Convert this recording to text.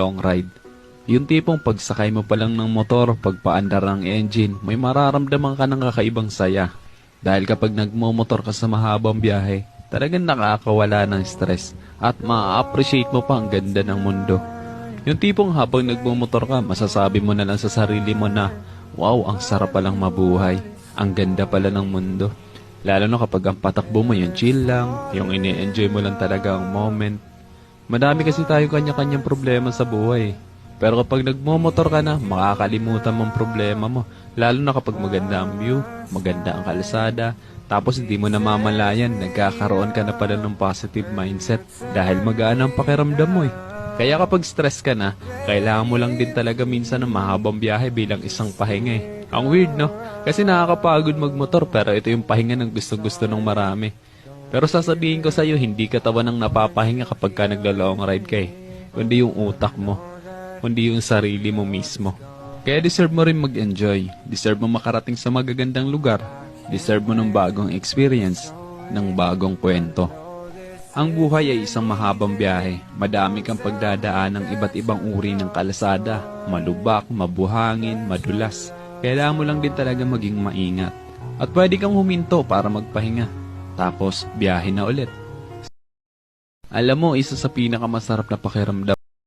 long ride. Yung tipong pagsakay mo pa lang ng motor, pagpaandar ng engine, may mararamdaman ka ng kakaibang saya. Dahil kapag nagmomotor ka sa mahabang biyahe, talagang nakakawala ng stress at ma-appreciate mo pa ang ganda ng mundo. Yung tipong habang nagmomotor ka, masasabi mo na lang sa sarili mo na, wow, ang sarap palang mabuhay. Ang ganda pala ng mundo. Lalo na kapag ang patakbo mo yung chill lang, yung ini-enjoy mo lang talaga ang moment. Madami kasi tayo kanya-kanyang problema sa buhay. Pero kapag nagmomotor ka na, makakalimutan mong problema mo. Lalo na kapag maganda ang view, maganda ang kalsada, tapos hindi mo namamalayan, nagkakaroon ka na pala ng positive mindset dahil magaan ang pakiramdam mo eh. Kaya kapag stress ka na, kailangan mo lang din talaga minsan ng mahabang biyahe bilang isang pahinga eh. Ang weird no? Kasi nakakapagod magmotor pero ito yung pahinga ng gusto-gusto ng marami. Pero sasabihin ko sa'yo, hindi ka tawa ng napapahinga kapag ka nagla-long ride ka eh. Kundi yung utak mo, kundi yung sarili mo mismo. Kaya deserve mo rin mag-enjoy. Deserve mo makarating sa magagandang lugar. Deserve mo ng bagong experience, ng bagong kwento. Ang buhay ay isang mahabang biyahe. Madami kang pagdadaan ng iba't ibang uri ng kalsada. Malubak, mabuhangin, madulas. Kailangan mo lang din talaga maging maingat. At pwede kang huminto para magpahinga. Tapos, biyahe na ulit. Alam mo, isa sa pinakamasarap na pakiramdam